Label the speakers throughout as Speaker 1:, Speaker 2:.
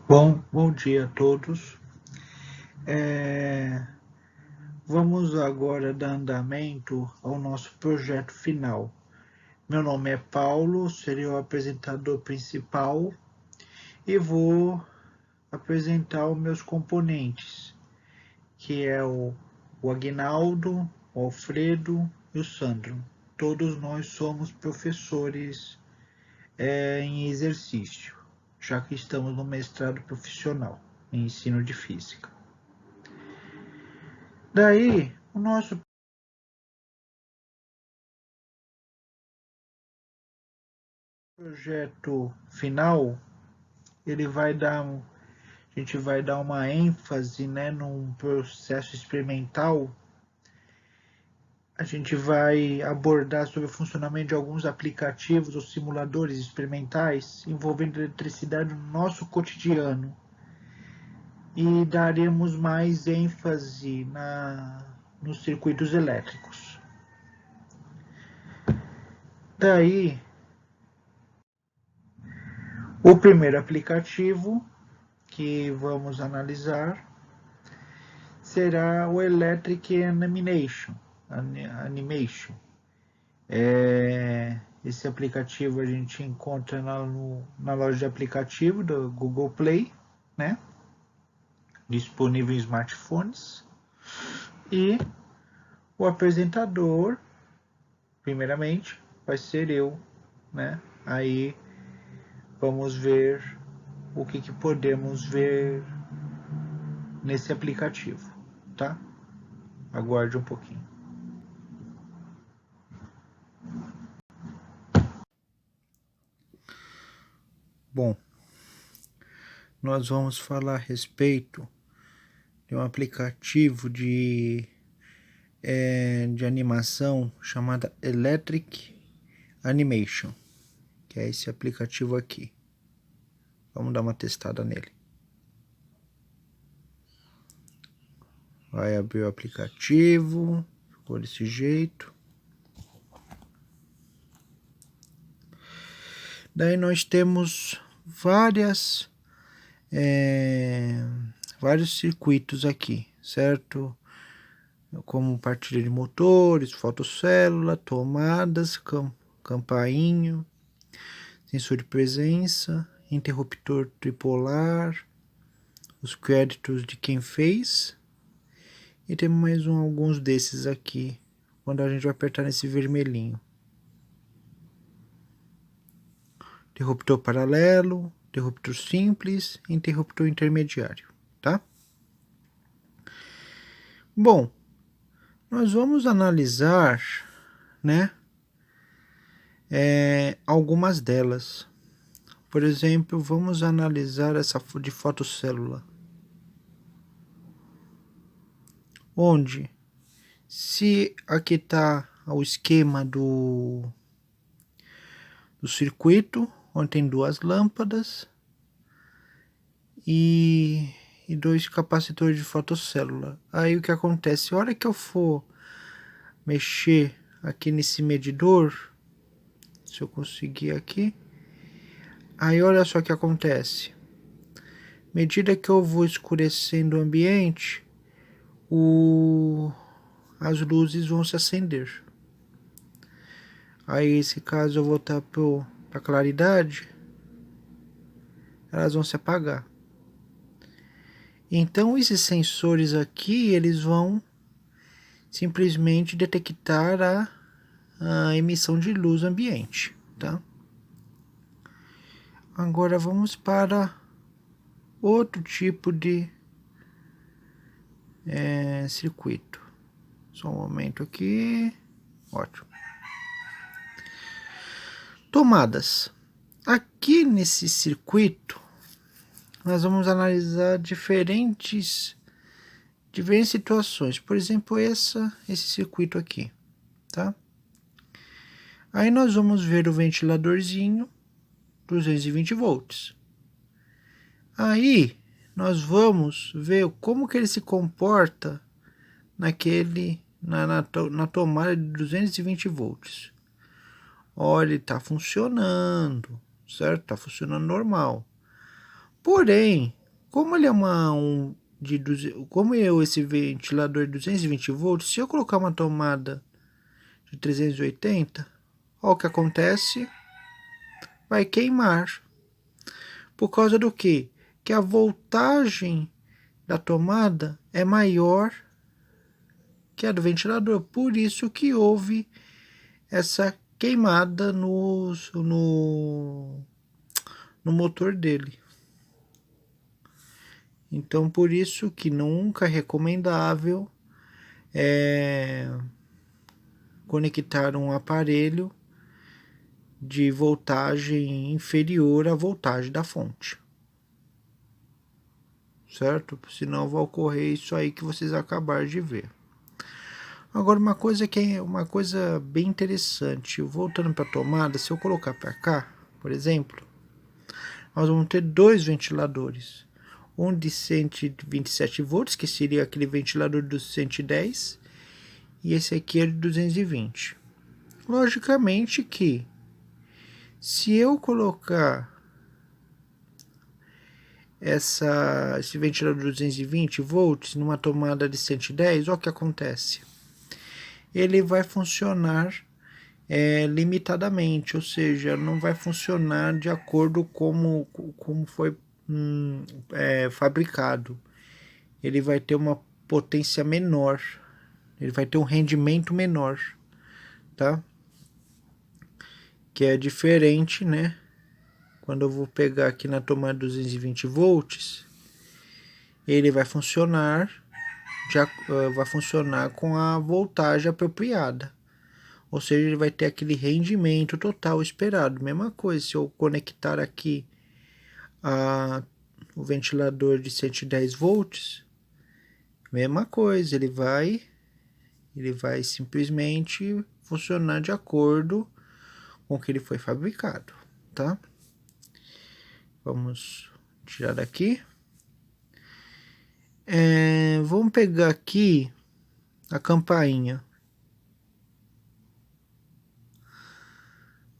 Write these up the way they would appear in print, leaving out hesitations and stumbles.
Speaker 1: Bom dia a todos. É, Vamos agora dar andamento ao nosso projeto final. Meu nome é Paulo, serei o apresentador principal e vou apresentar os meus componentes, que é o Aguinaldo, o Alfredo e o Sandro. Todos nós somos professores em exercício, já que estamos no mestrado profissional em ensino de física. Daí, o nosso projeto final, ele vai dar, a gente vai dar uma ênfase, né, num processo experimental. A gente vai abordar sobre o funcionamento de alguns aplicativos ou simuladores experimentais envolvendo eletricidade no nosso cotidiano. E daremos mais ênfase nos circuitos elétricos. Daí, o primeiro aplicativo que vamos analisar será o Electric Animation. Esse aplicativo a gente encontra na loja de aplicativo do Google Play, né? Disponível em smartphones. E o apresentador, primeiramente, vai ser eu, né? Aí vamos ver o que podemos ver nesse aplicativo, tá? Aguarde um pouquinho. Bom, nós vamos falar a respeito de um aplicativo de animação chamada Electric Animation, que é esse aplicativo aqui. Vamos dar uma testada nele. Vai abrir o aplicativo, ficou desse jeito. Daí nós temos vários circuitos aqui, certo? Como partilha de motores, fotocélula, tomadas, campainho, sensor de presença, interruptor tripolar, os créditos de quem fez. E temos mais alguns desses aqui, quando a gente vai apertar nesse vermelhinho. Interruptor paralelo, interruptor simples, interruptor intermediário, tá? Bom, nós vamos analisar, né, algumas delas. Por exemplo, vamos analisar essa de fotocélula, onde, se aqui está o esquema do circuito, onde tem duas lâmpadas e dois capacitores de fotocélula. Aí o que acontece? A hora que eu for mexer aqui nesse medidor, se eu conseguir aqui, aí olha só o que acontece. À medida que eu vou escurecendo o ambiente, as luzes vão se acender. Aí, nesse caso, eu vou voltar para claridade, elas vão se apagar. Então, esses sensores aqui, eles vão simplesmente detectar a emissão de luz ambiente, tá? Agora vamos para outro tipo de circuito. Só um momento aqui. Ótimo. Tomadas. Aqui nesse circuito, nós vamos analisar diferentes situações. Por exemplo, esse circuito aqui, tá? Aí nós vamos ver o ventiladorzinho, 220 volts. Aí nós vamos ver como que ele se comporta na tomada de 220 volts. Olha, ele está funcionando, certo? Está funcionando normal. Porém, como ele é esse ventilador é 220 volts, se eu colocar uma tomada de 380, olha o que acontece, vai queimar. Por causa do quê? Que a voltagem da tomada é maior que a do ventilador. Por isso que houve essa queimada no motor dele. Então, por isso que nunca é recomendável conectar um aparelho de voltagem inferior à voltagem da fonte. Certo? Senão vai ocorrer isso aí que vocês acabaram de ver. Agora, uma coisa bem interessante, voltando para a tomada, se eu colocar para cá, por exemplo, nós vamos ter dois ventiladores. Um de 127 volts, que seria aquele ventilador dos 110, e esse aqui é de 220. Logicamente que, se eu colocar esse ventilador de 220 volts numa tomada de 110, olha o que acontece. Ele vai funcionar limitadamente, ou seja, não vai funcionar de acordo como foi fabricado. Ele vai ter uma potência menor, ele vai ter um rendimento menor, tá? Que é diferente, né? Quando eu vou pegar aqui na tomada 220 volts, ele vai funcionar com a voltagem apropriada. Ou seja, ele vai ter aquele rendimento total esperado. Mesma coisa, se eu conectar aqui o ventilador de 110 volts, mesma coisa, ele vai simplesmente funcionar de acordo com o que ele foi fabricado, tá? Vamos tirar daqui. Vamos pegar aqui a campainha.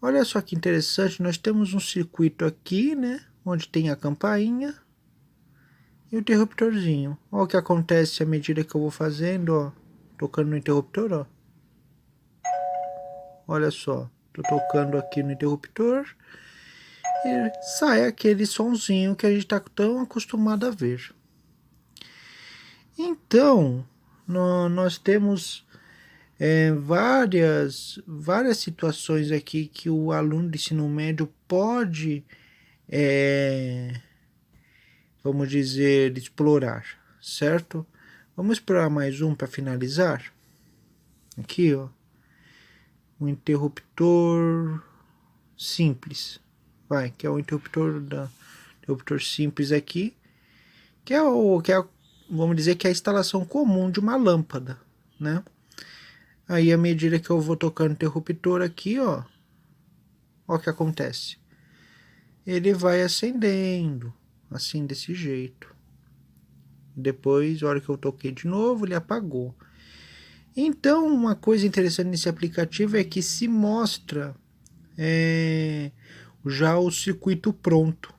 Speaker 1: Olha só que interessante, nós temos um circuito aqui, né? Onde tem a campainha e o interruptorzinho. Olha o que acontece à medida que eu vou fazendo, ó. Tocando no interruptor, ó. Olha só, tô tocando aqui no interruptor e sai aquele sonzinho que a gente tá tão acostumado a ver. Então, nós temos várias situações aqui que o aluno de ensino médio pode, vamos dizer, explorar, certo? Vamos explorar mais um para finalizar. Aqui, ó, um interruptor simples, que é o interruptor simples aqui, vamos dizer que é a instalação comum de uma lâmpada, né? Aí, à medida que eu vou tocando o interruptor aqui, ó o que acontece. Ele vai acendendo, assim, desse jeito. Depois, a hora que eu toquei de novo, ele apagou. Então, uma coisa interessante nesse aplicativo é que se mostra já o circuito pronto.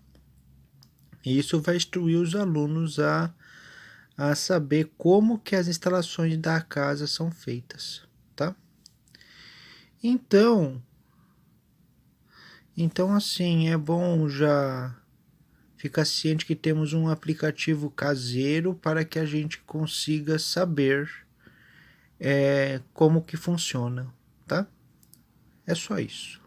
Speaker 1: E isso vai instruir os alunos a saber como que as instalações da casa são feitas, tá? Então assim, é bom já ficar ciente que temos um aplicativo caseiro para que a gente consiga saber como que funciona, tá? É só isso.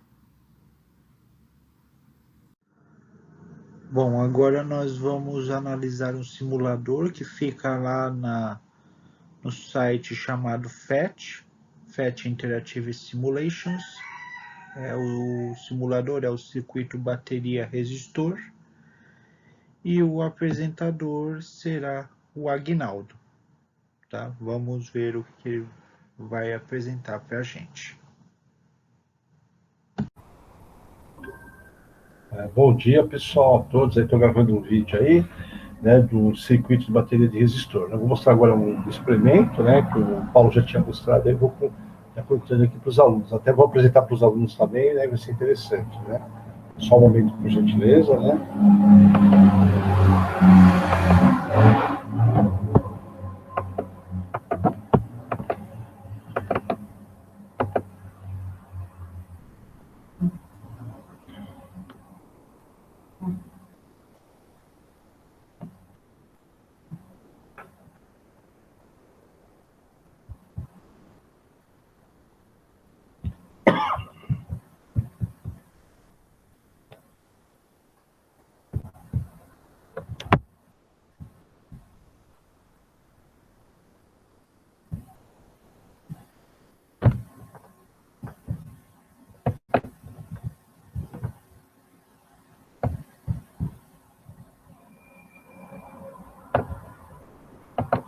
Speaker 1: Bom, agora nós vamos analisar um simulador que fica lá no site chamado FET Interactive Simulations. O simulador é o circuito bateria resistor e o apresentador será o Aguinaldo, tá? Vamos ver o que ele vai apresentar para a gente.
Speaker 2: Bom dia, pessoal, todos. Estou gravando um vídeo aí, né, do circuito de bateria de resistor. Eu vou mostrar agora um experimento, né, que o Paulo já tinha mostrado, aí vou apresentando aqui para os alunos. Até vou apresentar para os alunos também, né, vai ser interessante, né. Só um momento, por gentileza, né?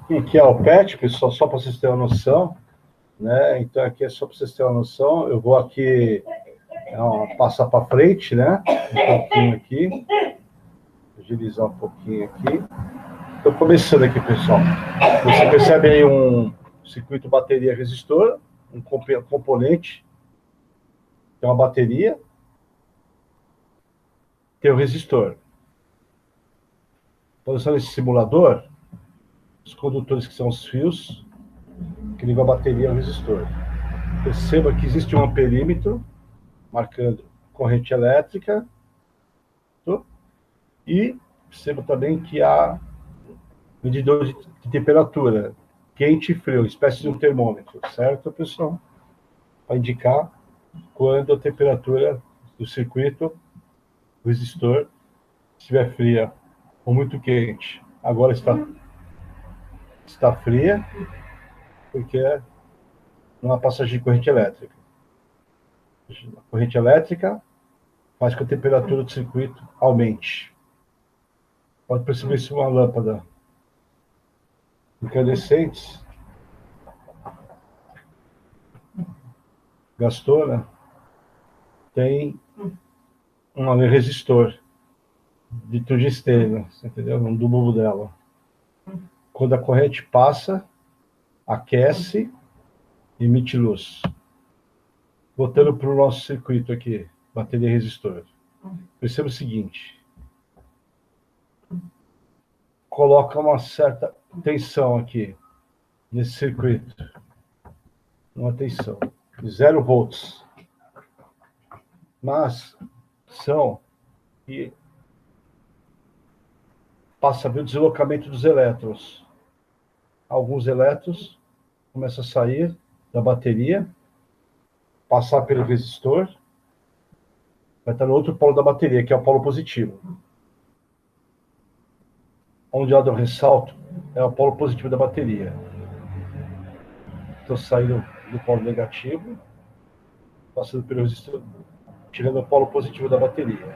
Speaker 2: E aqui é o PET, pessoal, só para vocês terem uma noção, né? Então, aqui é só para vocês terem uma noção. Eu vou aqui passar para frente, né? Um pouquinho aqui. Agilizar um pouquinho aqui. Estou começando aqui, pessoal. Você percebe aí um circuito bateria resistor, um componente, tem uma bateria, tem o resistor. Então, nesse simulador, os condutores que são os fios que ligam a bateria ao resistor. Perceba que existe um amperímetro marcando corrente elétrica, e perceba também que há medidor de temperatura, quente e frio, espécie de um termômetro, certo, pessoal? Para indicar quando a temperatura do circuito, do resistor, estiver fria ou muito quente. Agora está fria, porque não há passagem de corrente elétrica. A corrente elétrica faz com que a temperatura do circuito aumente. Pode perceber se uma lâmpada incandescente gastou, né? Tem um resistor de tungstênio, você entendeu? No bulbo dela. Quando a corrente passa, aquece e emite luz. Voltando para o nosso circuito aqui, bateria resistor. Perceba o seguinte: coloca uma certa tensão aqui nesse circuito. Uma tensão de 0 volts. Mas são que passa a ver o deslocamento dos elétrons. Alguns elétrons começam a sair da bateria, passar pelo resistor, vai estar no outro polo da bateria, que é o polo positivo. Onde eu ressalto é o polo positivo da bateria. Estou saindo do polo negativo, passando pelo resistor, tirando o polo positivo da bateria.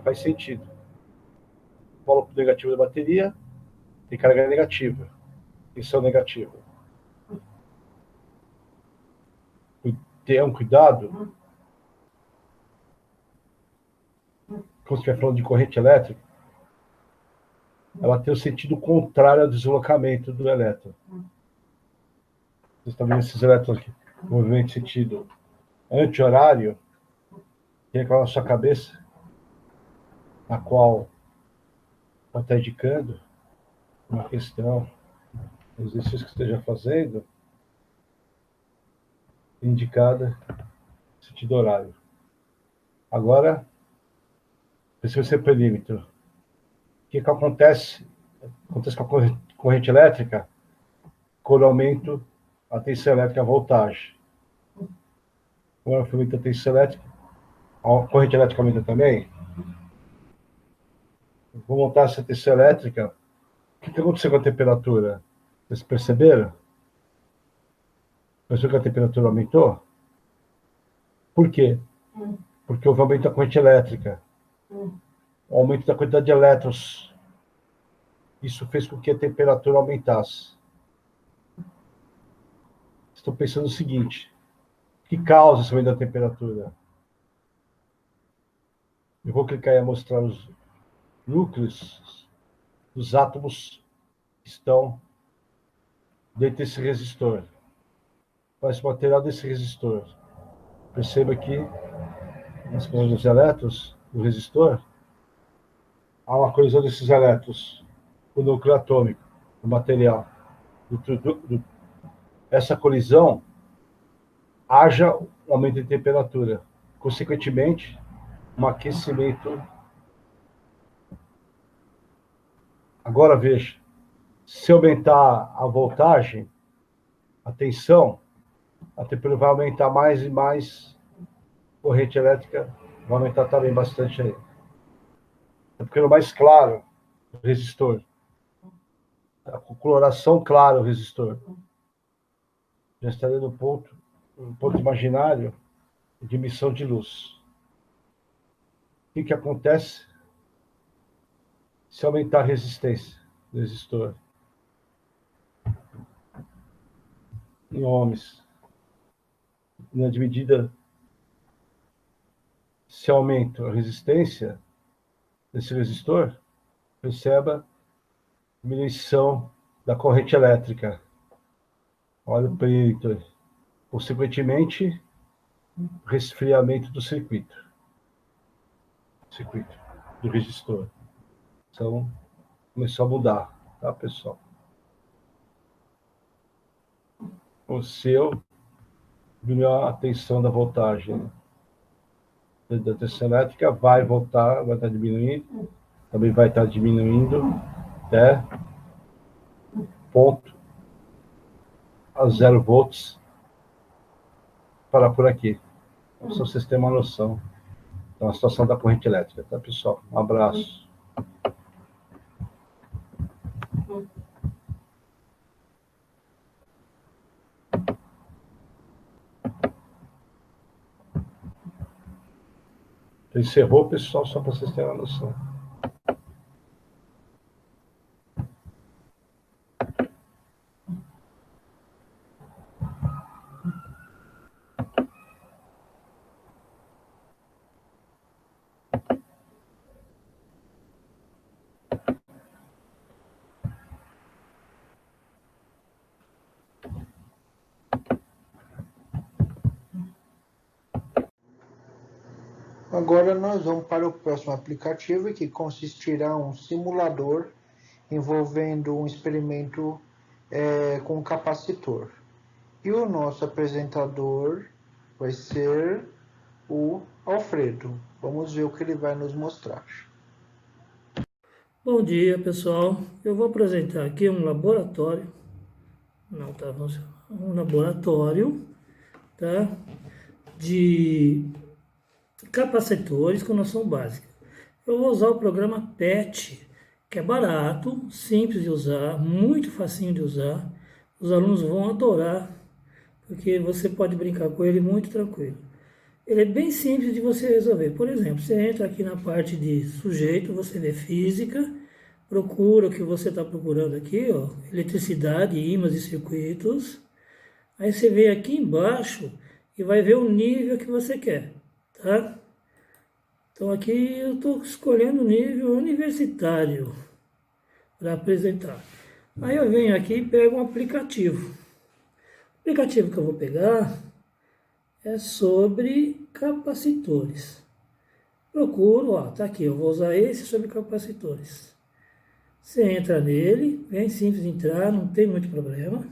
Speaker 2: Faz sentido. O polo negativo da bateria tem carga negativa, tensão negativa. Tenham cuidado, quando estiver falando de corrente elétrica, ela tem o sentido contrário ao deslocamento do elétron. Vocês estão vendo esses elétrons aqui, movimento em sentido anti-horário, tem aquela na sua cabeça, na qual ela está indicando uma questão, um exercício que esteja fazendo, indicada em sentido horário. Agora, perceba esse perímetro. O que acontece? Acontece com a corrente elétrica, quando aumento a tensão elétrica, a voltagem. Quando aumenta a tensão elétrica, a corrente elétrica aumenta também. Vou montar essa tensão elétrica. O que aconteceu com a temperatura? Vocês perceberam? Percebeu que a temperatura aumentou? Por quê? Porque houve aumento da corrente elétrica. O aumento da quantidade de elétrons. Isso fez com que a temperatura aumentasse. Estou pensando o seguinte: o que causa esse aumento da temperatura? Eu vou clicar e mostrar os núcleos dos átomos que estão dentro desse resistor. Qual é o material desse resistor? Perceba que nas colisões dos elétrons do resistor, há uma colisão desses elétrons, o núcleo atômico, do material. Essa colisão haja um aumento de temperatura, consequentemente, um aquecimento. Agora veja, se aumentar a voltagem, a tensão, a temperatura vai aumentar mais e mais, corrente elétrica vai aumentar também bastante aí. É porque é mais claro o resistor. A coloração clara o resistor. Já estaria no ponto imaginário de emissão de luz. O que acontece se aumentar a resistência do resistor? Em ohms. Na medida, se aumenta a resistência desse resistor, perceba diminuição da corrente elétrica. Olha o período. Consequentemente, resfriamento do circuito do resistor. Então, começou a mudar, tá, pessoal? O seu diminuiu a tensão da voltagem da tensão elétrica, vai voltar, vai estar diminuindo, também vai estar diminuindo até ponto a 0 volts parar por aqui. Então, se vocês têm uma noção da situação da corrente elétrica, tá, pessoal? Um abraço. Encerrou, pessoal, só para vocês terem uma noção.
Speaker 1: Agora nós vamos para o próximo aplicativo, que consistirá em um simulador envolvendo um experimento com um capacitor. E o nosso apresentador vai ser o Alfredo. Vamos ver o que ele vai nos mostrar.
Speaker 3: Bom dia, pessoal. Eu vou apresentar aqui um laboratório. Não tá funcionando. Um laboratório, tá? De capacitores com noção básica. Eu vou usar o programa PET, que é barato, simples de usar, muito facinho de usar. Os alunos vão adorar, porque você pode brincar com ele muito tranquilo. Ele é bem simples de você resolver. Por exemplo, você entra aqui na parte de sujeito, você vê física, procura o que você está procurando aqui, ó, eletricidade, ímãs e circuitos. Aí você vem aqui embaixo e vai ver o nível que você quer, tá? Então aqui eu estou escolhendo o nível universitário para apresentar. Aí eu venho aqui e pego um aplicativo. O aplicativo que eu vou pegar é sobre capacitores. Procuro, ó, tá aqui, eu vou usar esse sobre capacitores. Você entra nele, bem simples de entrar, não tem muito problema.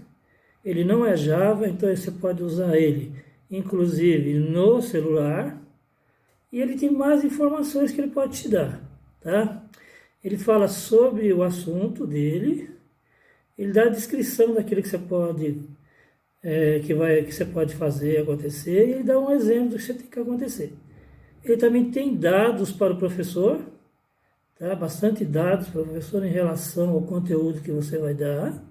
Speaker 3: Ele não é Java, então você pode usar ele, inclusive, no celular. E ele tem mais informações que ele pode te dar, tá? Ele fala sobre o assunto dele, ele dá a descrição daquilo que você pode que você pode fazer acontecer, e ele dá um exemplo do que você tem que acontecer. Ele também tem dados para o professor, tá? Bastante dados para o professor em relação ao conteúdo que você vai dar.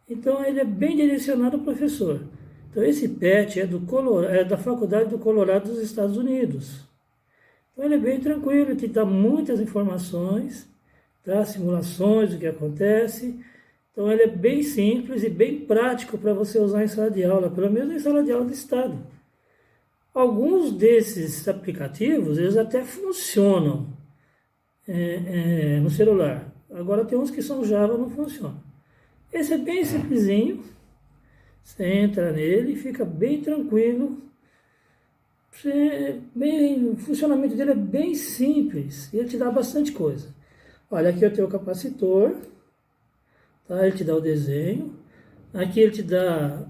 Speaker 3: Então ele é bem direcionado ao professor. Então esse PET é da Faculdade do Colorado dos Estados Unidos. Então ele é bem tranquilo, ele te dá muitas informações, tá? Simulações do que acontece. Então ele é bem simples e bem prático para você usar em sala de aula, pelo menos em sala de aula do estado. Alguns desses aplicativos, eles até funcionam no celular. Agora tem uns que são Java, não funcionam. Esse é bem simplesinho. Você entra nele e fica bem tranquilo o funcionamento dele é bem simples e ele te dá bastante coisa. Olha, aqui eu tenho o capacitor, tá? Ele te dá o desenho. Aqui ele te dá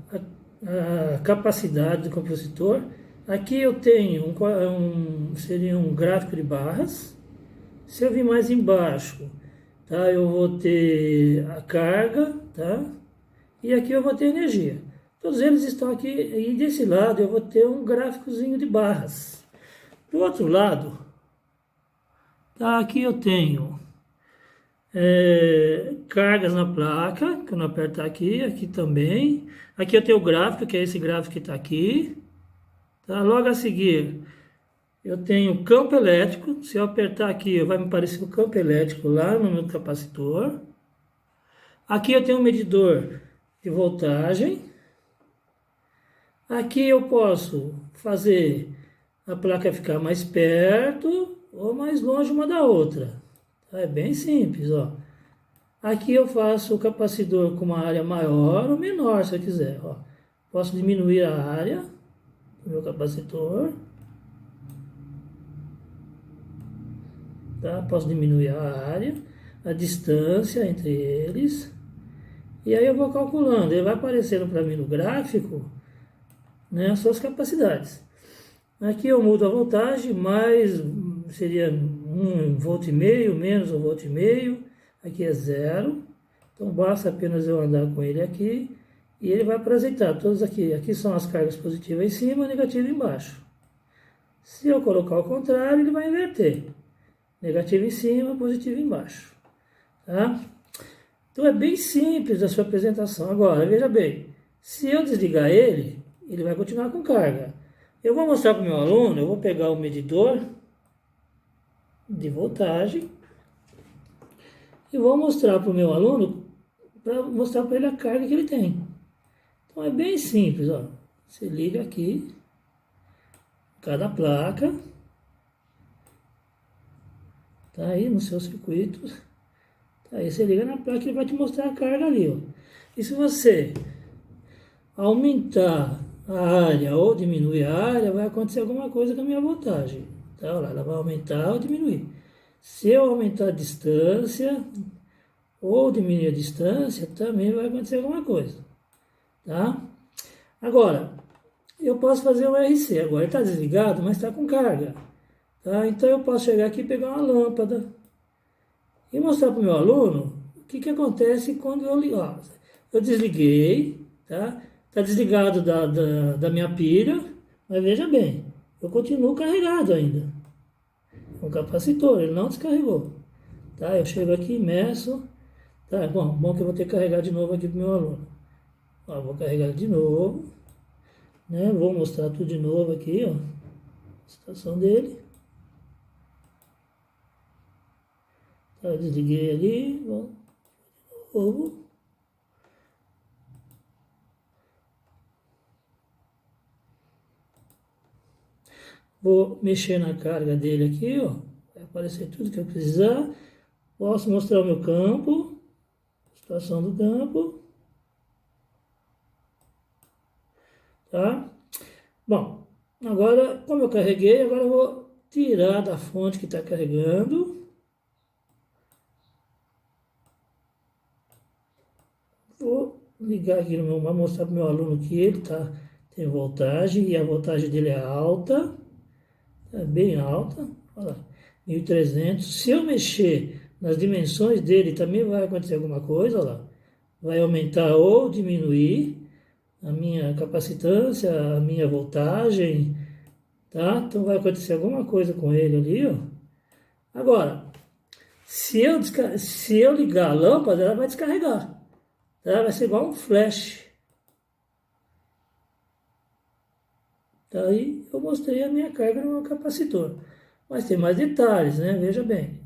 Speaker 3: a capacidade do capacitor. Aqui eu tenho seria um gráfico de barras. Se eu vir mais embaixo, tá? Eu vou ter a carga, tá? E aqui eu vou ter energia. Todos eles estão aqui, e desse lado eu vou ter um gráficozinho de barras. Do outro lado, tá? Aqui eu tenho cargas na placa, que eu não apertar aqui também. Aqui eu tenho o gráfico, que é esse gráfico que está aqui. Tá? Logo a seguir, eu tenho campo elétrico. Se eu apertar aqui, vai me aparecer o campo elétrico lá no meu capacitor. Aqui eu tenho um medidor de voltagem. Aqui eu posso fazer a placa ficar mais perto ou mais longe uma da outra. É bem simples, ó. Aqui eu faço o capacitor com uma área maior ou menor, se eu quiser, ó. Posso diminuir a área do meu capacitor. Tá? Posso diminuir a área, a distância entre eles. E aí eu vou calculando. Ele vai aparecendo para mim no gráfico, né, as suas capacidades. Aqui eu mudo a voltagem, mais seria 1,5 volt, menos 1,5 volt. Aqui é 0. Então basta apenas eu andar com ele aqui e ele vai apresentar todos aqui. Aqui são as cargas positivas em cima, negativa embaixo. Se eu colocar o contrário, ele vai inverter. Negativo em cima, positivo embaixo. Tá? Então é bem simples a sua apresentação. Agora, veja bem, se eu desligar ele, ele vai continuar com carga. Eu vou mostrar para o meu aluno, eu vou pegar o medidor de voltagem e vou mostrar para o meu aluno, para mostrar para ele a carga que ele tem. Então é bem simples, ó. Você liga aqui, cada placa, tá aí no seu circuito, tá aí você liga na placa e ele vai te mostrar a carga ali, ó. E se você aumentar a área ou diminuir a área, vai acontecer alguma coisa com a minha voltagem, tá? Olha lá, ela vai aumentar ou diminuir. Se eu aumentar a distância ou diminuir a distância, também vai acontecer alguma coisa, tá? Agora, eu posso fazer o RC. Agora ele está desligado, mas está com carga, tá? Então eu posso chegar aqui e pegar uma lâmpada e mostrar para o meu aluno o que acontece quando eu ligar. Eu desliguei, tá? Está desligado da minha pilha, mas veja bem, eu continuo carregado ainda. O capacitor, ele não descarregou. Tá? Eu chego aqui, meço. Tá, bom que eu vou ter que carregar de novo aqui para o meu aluno. Ó, vou carregar de novo. Né? Vou mostrar tudo de novo aqui, ó. A situação dele. Tá, eu desliguei ali. Vou de novo. Vou mexer na carga dele aqui, ó. Vai aparecer tudo que eu precisar. Posso mostrar o meu campo. Situação do campo. Tá? Bom, agora, como eu carreguei, agora eu vou tirar da fonte que está carregando. Vou ligar aqui no meu, vou mostrar para o meu aluno que ele tem voltagem e a voltagem dele é alta. É bem alta, olha lá, 1300. Se eu mexer nas dimensões dele, também vai acontecer alguma coisa, olha lá. Vai aumentar ou diminuir a minha capacitância, a minha voltagem, tá? Então vai acontecer alguma coisa com ele ali, ó. Agora, se eu ligar a lâmpada, ela vai descarregar, tá? Vai ser igual um flash. Aí eu mostrei a minha carga no meu capacitor. Mas tem mais detalhes, né? Veja bem.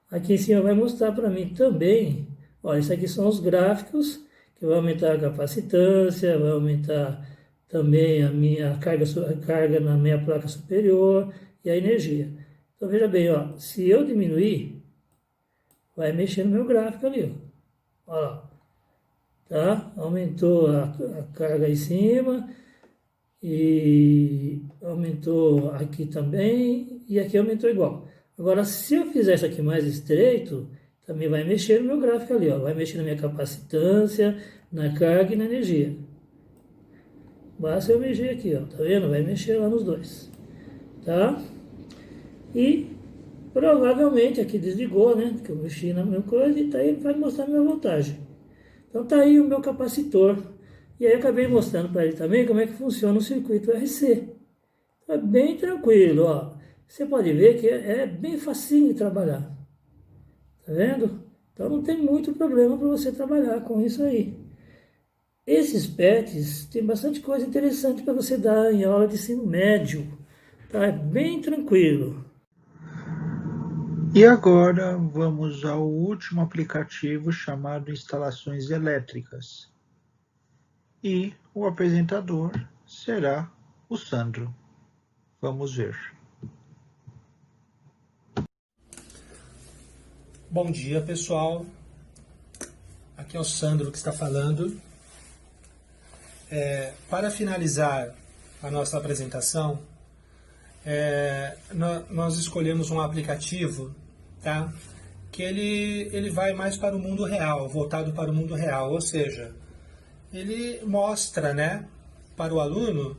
Speaker 3: Aqui em cima vai mostrar para mim também. Olha, isso aqui são os gráficos que vai aumentar a capacitância, vai aumentar também a minha carga na minha placa superior e a energia. Então veja bem, ó, se eu diminuir, vai mexer no meu gráfico ali, ó. Olha lá. Tá? Aumentou a carga em cima. e aumentou aqui também, e aqui aumentou igual. Agora, se eu fizer isso aqui mais estreito, também vai mexer no meu gráfico ali, ó, vai mexer na minha capacitância, na carga e na energia. Basta eu mexer aqui, ó, tá vendo? Vai mexer lá nos dois, tá? E provavelmente aqui desligou, né? Que eu mexi na minha coisa e tá aí, vai mostrar a minha voltagem. Então tá aí o meu capacitor. E aí eu acabei mostrando para ele também como é que funciona o circuito RC. É bem tranquilo, ó. Você pode ver que é bem facinho de trabalhar. Tá vendo? Então não tem muito problema para você trabalhar com isso aí. Esses PETs tem bastante coisa interessante para você dar em aula de ensino médio. Tá? É bem tranquilo.
Speaker 1: E agora vamos ao último aplicativo chamado Instalações Elétricas. E o apresentador será o Sandro. Vamos ver.
Speaker 4: Bom dia, pessoal. Aqui é o Sandro que está falando. Para finalizar a nossa apresentação, nós escolhemos um aplicativo, tá? Que ele vai mais para o mundo real, voltado para o mundo real, ou seja, ele mostra, né, para o aluno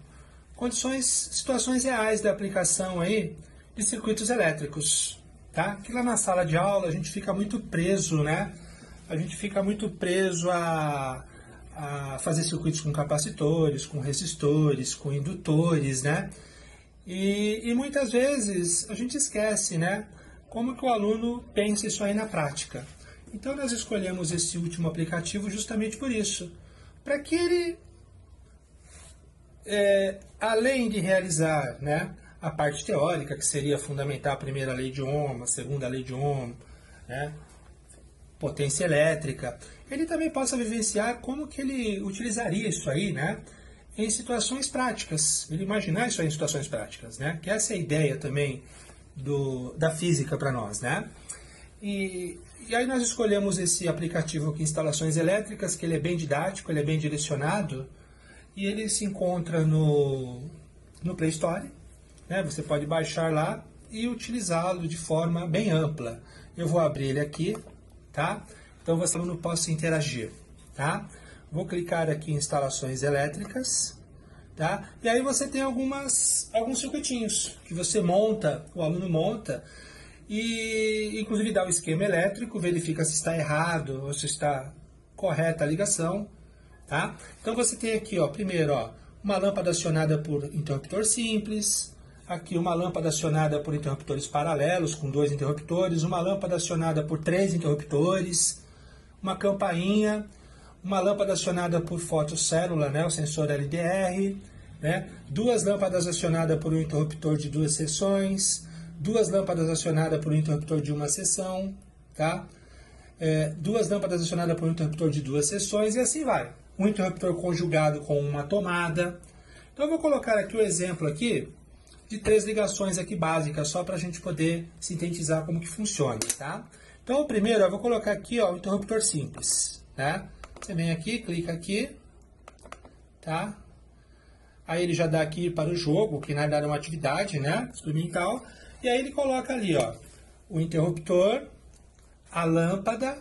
Speaker 4: situações reais da aplicação aí de circuitos elétricos, tá? Que lá na sala de aula a gente fica muito preso, né? A gente fica muito preso a fazer circuitos com capacitores, com resistores, com indutores, né? E muitas vezes a gente esquece, né? Como que o aluno pensa isso aí na prática. Então nós escolhemos esse último aplicativo justamente por isso. Para que ele, além de realizar, né, a parte teórica, que seria fundamentar a primeira lei de Ohm, a segunda lei de Ohm, né, potência elétrica, ele também possa vivenciar como que ele utilizaria isso aí, né, em situações práticas, ele imaginar isso aí em situações práticas, né, que essa é a ideia também da física para nós, né. E aí nós escolhemos esse aplicativo aqui, Instalações Elétricas, que ele é bem didático, ele é bem direcionado, e ele se encontra no Play Store, né? Você pode baixar lá e utilizá-lo de forma bem ampla. Eu vou abrir ele aqui, tá? Então você não possa interagir, tá? Vou clicar aqui em Instalações Elétricas, tá? E aí você tem alguns circuitinhos que você monta, o aluno monta, e inclusive dá o esquema elétrico, verifica se está errado ou se está correta a ligação, tá? Então você tem aqui, ó, primeiro, ó, uma lâmpada acionada por interruptor simples, aqui uma lâmpada acionada por interruptores paralelos com 2 interruptores, uma lâmpada acionada por 3 interruptores, uma campainha, uma lâmpada acionada por fotocélula, né, o sensor LDR, né, 2 lâmpadas acionadas por um interruptor de 2 seções, 2 lâmpadas acionadas por um interruptor de 1 seção, tá? 2 lâmpadas acionadas por um interruptor de 2 seções e assim vai. Um interruptor conjugado com uma tomada. Então eu vou colocar aqui o exemplo aqui de 3 ligações aqui básicas, só para a gente poder sintetizar como que funciona, tá? Então o primeiro eu vou colocar aqui, ó, o interruptor simples, né? Você vem aqui, clica aqui, tá? Aí ele já dá aqui para o jogo, que na verdade é uma atividade, né, experimental. E aí ele coloca ali, ó, o interruptor, a lâmpada,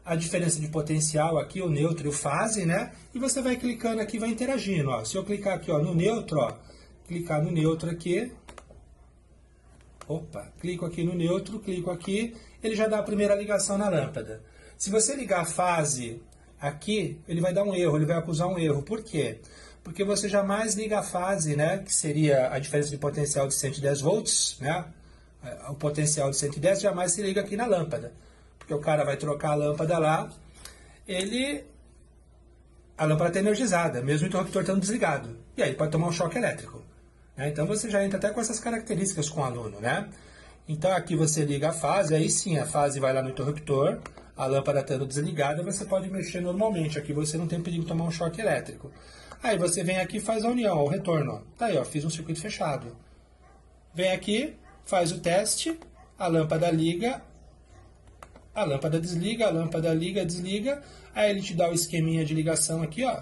Speaker 4: a diferença de potencial aqui, o neutro e o fase, né? E você vai clicando aqui, vai interagindo, ó. Se eu clicar aqui, ó, no neutro, ó, clicar no neutro aqui, clico aqui no neutro, clico aqui, ele já dá a primeira ligação na lâmpada. Se você ligar a fase aqui, ele vai dar um erro, ele vai acusar um erro. Por quê? Porque você jamais liga a fase, né, que seria a diferença de potencial de 110 volts, né? O potencial de 110 jamais se liga aqui na lâmpada. Porque o cara vai trocar a lâmpada lá, a lâmpada está energizada, mesmo o interruptor estando desligado. E aí pode tomar um choque elétrico, né? Então você já entra até com essas características com o aluno, né? Então aqui você liga a fase, aí sim a fase vai lá no interruptor, a lâmpada estando desligada, você pode mexer normalmente. Aqui você não tem perigo de tomar um choque elétrico. Aí você vem aqui e faz a união, o retorno. Ó. Tá aí, ó, fiz um circuito fechado. Vem aqui, faz o teste, a lâmpada liga, a lâmpada desliga, a lâmpada liga, desliga. Aí ele te dá o esqueminha de ligação aqui, ó,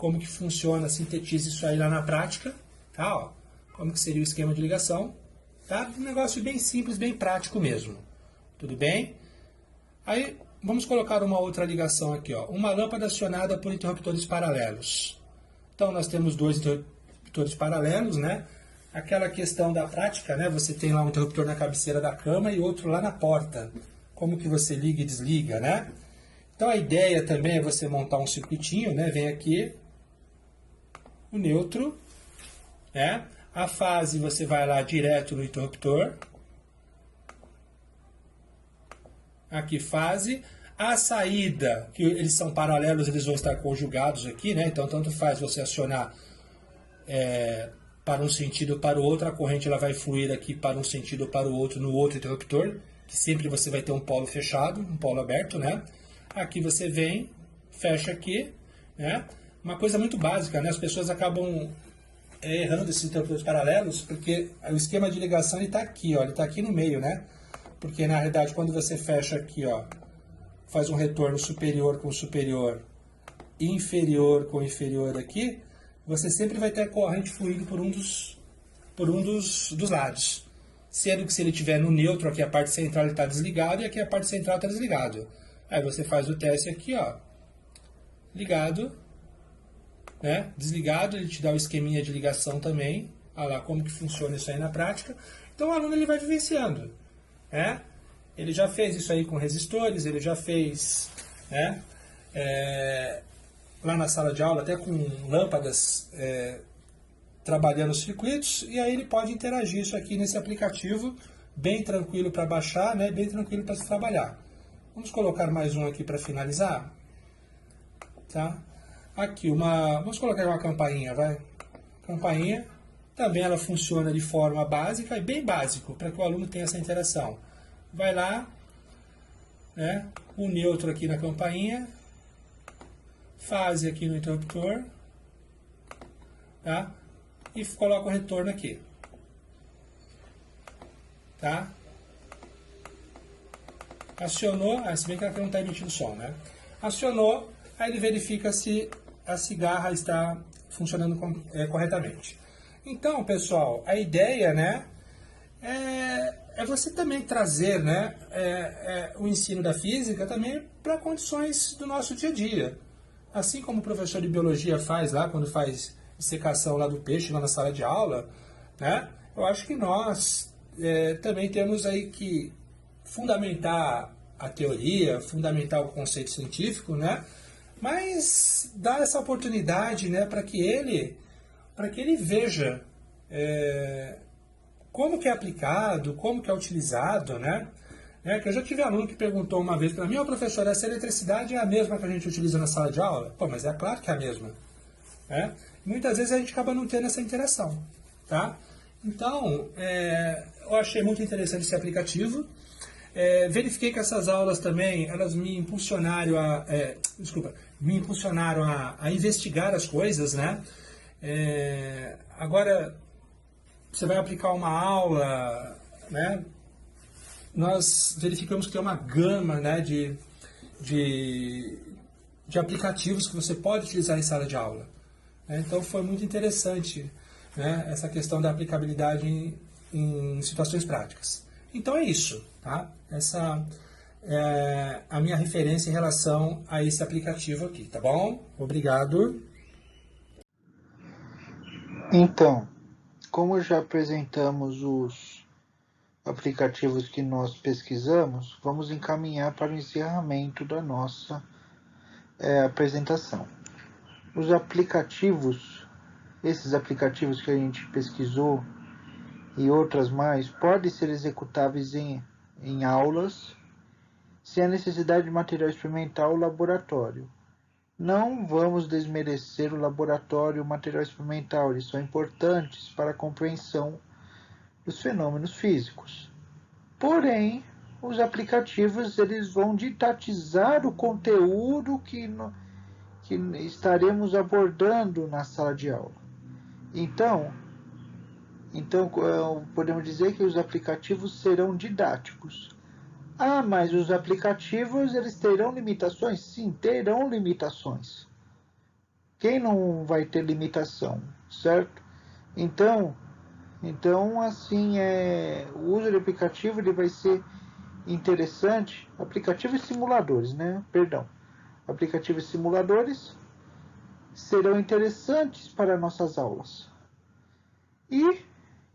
Speaker 4: como que funciona, sintetiza isso aí lá na prática, tá? Ó, como que seria o esquema de ligação, tá? Um negócio bem simples, bem prático mesmo, tudo bem? Aí, vamos colocar uma outra ligação aqui, ó, uma lâmpada acionada por interruptores paralelos. Então, nós temos dois interruptores paralelos, né? Aquela questão da prática, né? Você tem lá um interruptor na cabeceira da cama e outro lá na porta. Como que você liga e desliga, né? Então, a ideia também é você montar um circuitinho, né? Vem aqui, o neutro, né? A fase você vai lá direto no interruptor. Aqui fase. A saída, que eles são paralelos, eles vão estar conjugados aqui, né? Então, tanto faz você acionar para um sentido ou para o outro, a corrente ela vai fluir aqui para um sentido ou para o outro no outro interruptor, que sempre você vai ter um polo fechado, um polo aberto, né? Aqui você vem, fecha aqui, né? Uma coisa muito básica, né? As pessoas acabam errando esses interruptores paralelos, porque o esquema de ligação está aqui, ó, ele está aqui no meio, né? Porque na realidade quando você fecha aqui, ó, faz um retorno superior com superior, inferior com inferior aqui, você sempre vai ter a corrente fluindo por um dos lados. Sendo que se ele estiver no neutro, aqui a parte central está desligado e aqui a parte central está desligado. Aí você faz o teste aqui, ó, ligado, né? Desligado, ele te dá o esqueminha de ligação também. Olha lá como que funciona isso aí na prática. Então o aluno ele vai vivenciando, né? Ele já fez isso aí com resistores, ele já fez, né? Lá na sala de aula, até com lâmpadas, trabalhando os circuitos, e aí ele pode interagir isso aqui nesse aplicativo, bem tranquilo para baixar, né? Bem tranquilo para se trabalhar. Vamos colocar mais um aqui para finalizar, tá? Aqui vamos colocar uma campainha, vai? Campainha, também ela funciona de forma básica e bem básico, para que o aluno tenha essa interação. Vai lá, né? O neutro aqui na campainha, fase aqui no interruptor, tá? E coloca o retorno aqui, tá? Acionou, se bem que ela não está emitindo som, né? Acionou, aí ele verifica se a cigarra está funcionando corretamente. Então, pessoal, a ideia, né, é você também trazer, né, o ensino da física também para condições do nosso dia a dia. Assim como o professor de biologia faz lá, quando faz dissecação lá do peixe, lá na sala de aula, né, eu acho que nós também temos aí que fundamentar a teoria, fundamentar o conceito científico, né, mas dar essa oportunidade, né, para que ele veja como que é aplicado, como que é utilizado, né? Que eu já tive aluno que perguntou uma vez para mim, professor, essa eletricidade é a mesma que a gente utiliza na sala de aula? Pô, mas é claro que é a mesma. Né? Muitas vezes a gente acaba não tendo essa interação, tá? Então, eu achei muito interessante esse aplicativo. Verifiquei que essas aulas também, elas me impulsionaram a investigar as coisas, né? Agora, você vai aplicar uma aula, né? Nós verificamos que tem uma gama, né, de aplicativos que você pode utilizar em sala de aula. Então, foi muito interessante, né, essa questão da aplicabilidade em situações práticas. Então, é isso, tá? Essa é a minha referência em relação a esse aplicativo aqui, tá bom? Obrigado.
Speaker 1: Então, como já apresentamos os aplicativos que nós pesquisamos, vamos encaminhar para o encerramento da nossa apresentação. Os aplicativos, esses aplicativos que a gente pesquisou e outras mais, podem ser executáveis em aulas, sem a necessidade de material experimental ou laboratório. Não vamos desmerecer o laboratório e o material experimental, eles são importantes para a compreensão dos fenômenos físicos. Porém, os aplicativos eles vão didatizar o conteúdo que estaremos abordando na sala de aula. Então, podemos dizer que os aplicativos serão didáticos. Mas os aplicativos eles terão limitações? Sim, terão limitações. Quem não vai ter limitação, certo? Então assim, o uso de aplicativo ele vai ser interessante. Aplicativos e simuladores, né? Perdão. Aplicativos e simuladores serão interessantes para nossas aulas. E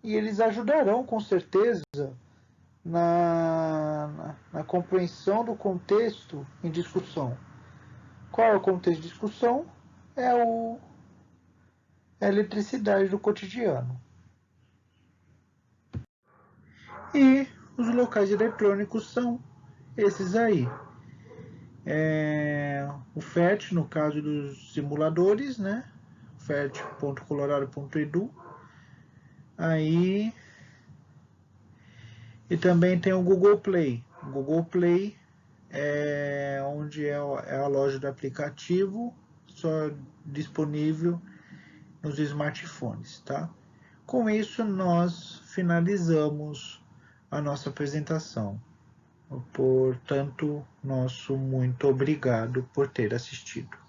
Speaker 1: eles ajudarão, com certeza, na compreensão do contexto em discussão. Qual é o contexto de discussão? É a eletricidade do cotidiano. E os locais eletrônicos são esses aí. O FET, no caso dos simuladores, né? fet.colorado.edu. Aí, e também tem o Google Play. O Google Play é onde é a loja do aplicativo, só disponível nos smartphones, tá? Com isso, nós finalizamos a nossa apresentação. Portanto, nosso muito obrigado por ter assistido.